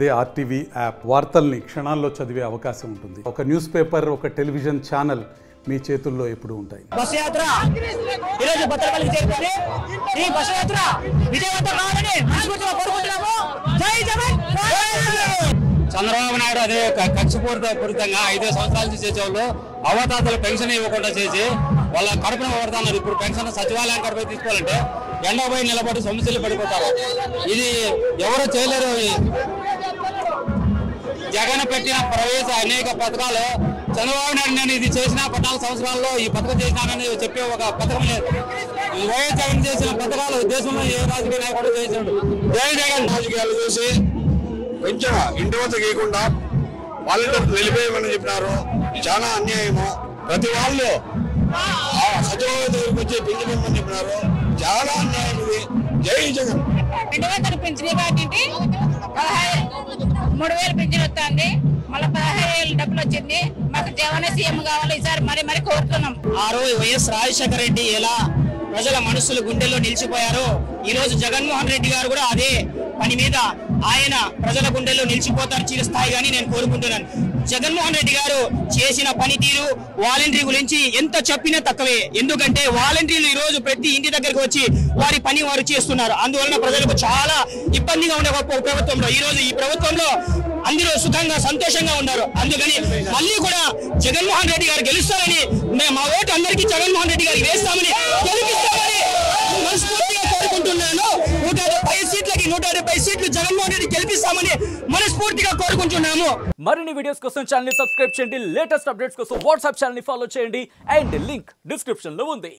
అదే RTV app వార్తల్ని క్షణాల్లో చదివే అవకాశం ఉంటుంది. ఒక న్యూస్ పేపర్, ఒక టెలివిజన్ ఛానల్ మీ చేతుల్లో ఎప్పుడూ ఉంటాయి. బస్ యాత్ర ఈరోజు భద్రకాళికి చేరుకుంది. ఈ బస్ యాత్ర విజయవంతం కావాలని మనస్ఫూర్తిగా కోరుకుంటున్నాము. జై జగన్. చంద్రబాబు నాయుడు అదే కక్షపూరితంగా 5 సంవత్సరాల నుంచి చేసేవాళ్ళు అవతాతలు పెన్షన్ ఇవ్వకుండా చేసి వాళ్ళ కడుపున పడుతున్నారు. ఇప్పుడు పెన్షన్ సచివాలయం కడుపు తీసుకోవాలంటే ఎండపోయి నిలబడి సమస్యలు పడిపోతారు. ఇది ఎవరు చేయలేరు. జగన్ పెట్టిన ప్రవేశ అనేక పథకాలు చంద్రబాబు నాయుడు నేను ఇది చేసిన 14 సంవత్సరాల్లో ఈ పథకం చేసినానని చెప్పే ఒక పథకం లేదు. వైఎస్ జగన్ చేసిన పథకాలు దేశంలో ఏ రాజకీయ నాయకుడు చేసినాడు. జై జగన్. రాజకీయాలు చూసి కొంచెం ఇంటి వద్ద గీయకుండా వాలంటీర్లు నిలిపేయమని చెప్పినారు. చాలా అన్యాయము. ప్రతి వాళ్ళు సచివాలయం దగ్గరికి వచ్చి పింఛన్ ఇవ్వమని చెప్పినారు. చాలా అన్యాయం ఇది. జై జగన్. 2000 పింఛన్ కాబట్టి 3000 పింఛన్ వస్తుంది. మళ్ళీ 15000 డబ్బులు వచ్చింది. మాకు జగన్ సీఎం కావాలి. ఈసారి మరి కోరుతున్నాం. ఆ రోజు వైఎస్ రాజశేఖర రెడ్డి ఎలా ప్రజల మనసులు గుండెల్లో నిలిచిపోయారో ఈ రోజు జగన్మోహన్ రెడ్డి గారు కూడా అదే పని మీద ఆయన ప్రజల గుండెల్లో నిలిచిపోతారు చిరస్థాయిగాని నేను కోరుకుంటున్నాను. జగన్మోహన్ రెడ్డి గారు చేసిన పనితీరు వాలంటీర్ గురించి ఎంత చెప్పినా తక్కువే. ఎందుకంటే వాలంటీర్లు ఈ రోజు ప్రతి ఇంటి దగ్గరకు వచ్చి వారి పని వారు చేస్తున్నారు. అందువలన ప్రజలకు చాలా ఇబ్బందిగా ఉండే ప్రభుత్వంలో ఈ రోజు ఈ ప్రభుత్వంలో అందరూ సుఖంగా సంతోషంగా ఉన్నారు. అందుకని మళ్ళీ కూడా జగన్మోహన్ రెడ్డి గారు గెలుస్తారని మా ఓటు అందరికీ జగన్మోహన్ రెడ్డి గారికి వేస్తామని గెలిపిస్తామని మనస్ఫూర్తిగా కోరుకుంటున్నాను. 150 సీట్లకి 170 సీట్లు జగన్మోహన్ రెడ్డి గెలిపిస్తామని మనస్ఫూర్తిగా కోరుకుంటున్నాము. మరిన్ని వీడియోస్ కోసం ఛానల్ ని సబ్స్క్రైబ్ చేయండి. లేటెస్ట్ అప్డేట్స్ కోసం వాట్సాప్ ఛానల్ ని ఫాలో చేయండి. అండ్ లింక్ డిస్క్రిప్షన్ లో ఉంది.